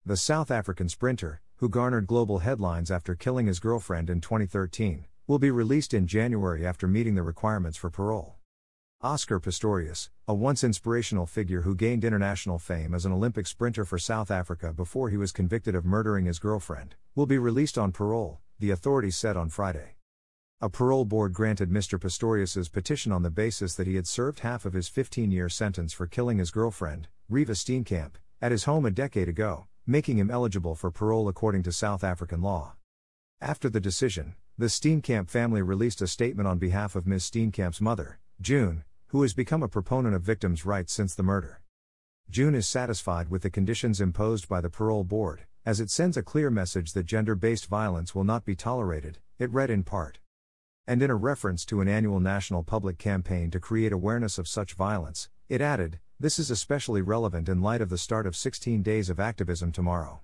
The South African sprinter, who garnered global headlines after killing his girlfriend in 2013, will be released in January after meeting the requirements for parole. Oscar Pistorius, a once inspirational figure who gained international fame as an Olympic sprinter for South Africa before he was convicted of murdering his girlfriend, will be released on parole, the authorities said on Friday. A parole board granted Mr. Pistorius's petition on the basis that he had served half of his 15-year sentence for killing his girlfriend, June Steenkamp, at his home a decade ago, making him eligible for parole according to South African law. After the decision, the Steenkamp family released a statement on behalf of Ms. Steenkamp's mother, June, who has become a proponent of victims' rights since the murder. June is satisfied with the conditions imposed by the parole board, as it sends a clear message that gender-based violence will not be tolerated, it read in part. And in a reference to an annual national public campaign to create awareness of such violence, it added, "This is especially relevant in light of the start of 16 days of activism tomorrow."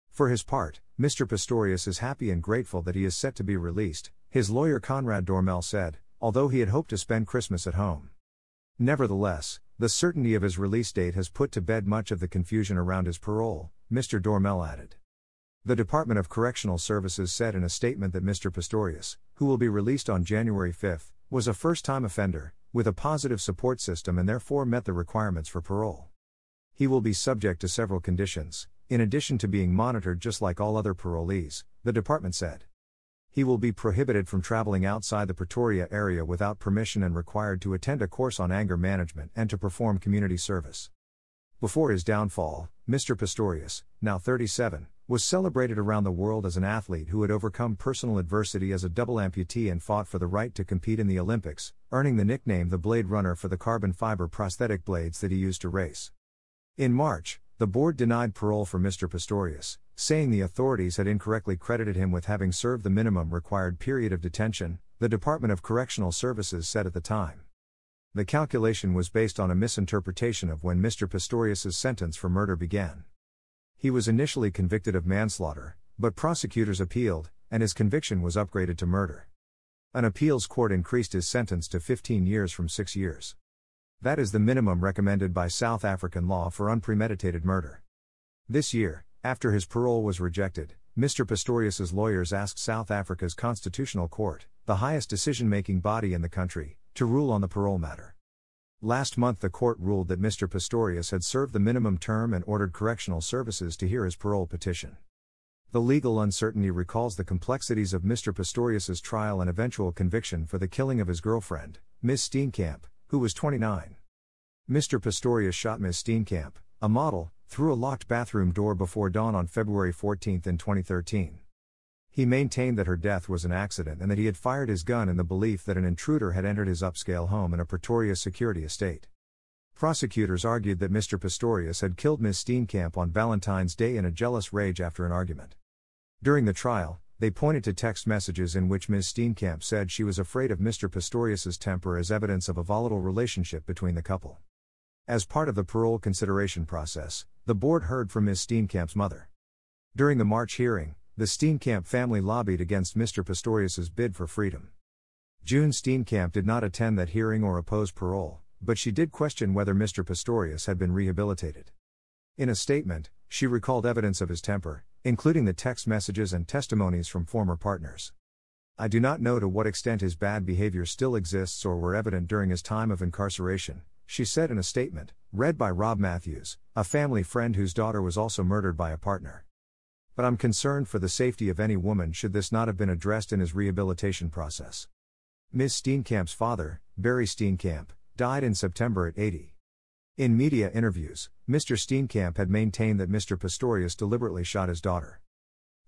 For his part, Mr. Pistorius is happy and grateful that he is set to be released, his lawyer Conrad Dormehl said, although he had hoped to spend Christmas at home. Nevertheless, the certainty of his release date has put to bed much of the confusion around his parole, Mr. Dormehl added. The Department of Correctional Services said in a statement that Mr. Pistorius, who will be released on January 5, was a first-time offender, with a positive support system and therefore met the requirements for parole. He will be subject to several conditions, in addition to being monitored just like all other parolees, the department said. He will be prohibited from traveling outside the Pretoria area without permission and required to attend a course on anger management and to perform community service. Before his downfall, Mr. Pistorius, now 37, was celebrated around the world as an athlete who had overcome personal adversity as a double amputee and fought for the right to compete in the Olympics, earning the nickname the Blade Runner for the carbon fiber prosthetic blades that he used to race. In March, the board denied parole for Mr. Pistorius, saying the authorities had incorrectly credited him with having served the minimum required period of detention, the Department of Correctional Services said at the time. The calculation was based on a misinterpretation of when Mr. Pistorius's sentence for murder began. He was initially convicted of manslaughter, but prosecutors appealed, and his conviction was upgraded to murder. An appeals court increased his sentence to 15 years from 6 years. That is the minimum recommended by South African law for unpremeditated murder. This year, after his parole was rejected, Mr. Pistorius's lawyers asked South Africa's Constitutional Court, the highest decision-making body in the country, to rule on the parole matter. Last month the court ruled that Mr. Pistorius had served the minimum term and ordered correctional services to hear his parole petition. The legal uncertainty recalls the complexities of Mr. Pistorius's trial and eventual conviction for the killing of his girlfriend, Ms. Steenkamp, who was 29. Mr. Pistorius shot Ms. Steenkamp, a model, through a locked bathroom door before dawn on February 14 in 2013. He maintained that her death was an accident and that he had fired his gun in the belief that an intruder had entered his upscale home in a Pretoria security estate. Prosecutors argued that Mr. Pistorius had killed Ms. Steenkamp on Valentine's Day in a jealous rage after an argument. During the trial, they pointed to text messages in which Ms. Steenkamp said she was afraid of Mr. Pistorius's temper as evidence of a volatile relationship between the couple. As part of the parole consideration process, the board heard from Ms. Steenkamp's mother. During the March hearing, the Steenkamp family lobbied against Mr. Pistorius's bid for freedom. June Steenkamp did not attend that hearing or oppose parole, but she did question whether Mr. Pistorius had been rehabilitated. In a statement, she recalled evidence of his temper, including the text messages and testimonies from former partners. "I do not know to what extent his bad behavior still exists or were evident during his time of incarceration," she said in a statement, read by Rob Matthews, a family friend whose daughter was also murdered by a partner. "But I'm concerned for the safety of any woman should this not have been addressed in his rehabilitation process." Ms. Steenkamp's father, Barry Steenkamp, died in September at 80. In media interviews, Mr. Steenkamp had maintained that Mr. Pistorius deliberately shot his daughter.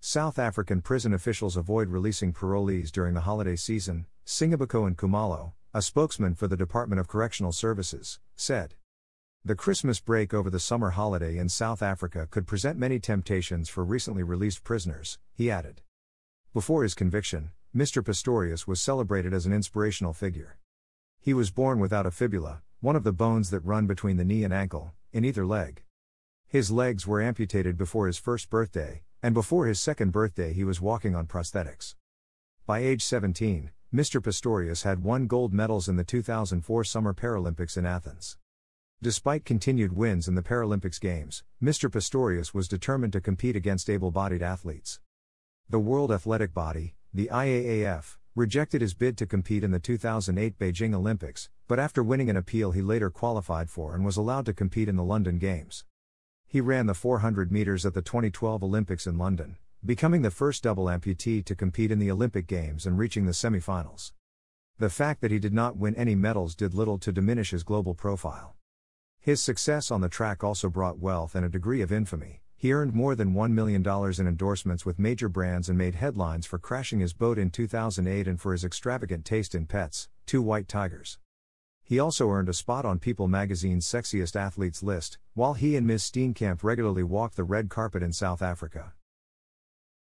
South African prison officials avoid releasing parolees during the holiday season, Singabako and Kumalo, a spokesman for the Department of Correctional Services, said. The Christmas break over the summer holiday in South Africa could present many temptations for recently released prisoners, he added. Before his conviction, Mr. Pistorius was celebrated as an inspirational figure. He was born without a fibula, one of the bones that run between the knee and ankle, in either leg. His legs were amputated before his first birthday, and before his second birthday he was walking on prosthetics. By age 17, Mr. Pistorius had won gold medals in the 2004 Summer Paralympics in Athens. Despite continued wins in the Paralympics Games, Mr. Pistorius was determined to compete against able-bodied athletes. The World Athletic Body, the I.A.A.F., rejected his bid to compete in the 2008 Beijing Olympics, but after winning an appeal he later qualified for and was allowed to compete in the London Games. He ran the 400 meters at the 2012 Olympics in London, becoming the first double amputee to compete in the Olympic Games and reaching the semi-finals. The fact that he did not win any medals did little to diminish his global profile. His success on the track also brought wealth and a degree of infamy. He earned more than $1 million in endorsements with major brands and made headlines for crashing his boat in 2008 and for his extravagant taste in pets, 2 white tigers. He also earned a spot on People magazine's Sexiest Athletes list, while he and Ms. Steenkamp regularly walked the red carpet in South Africa.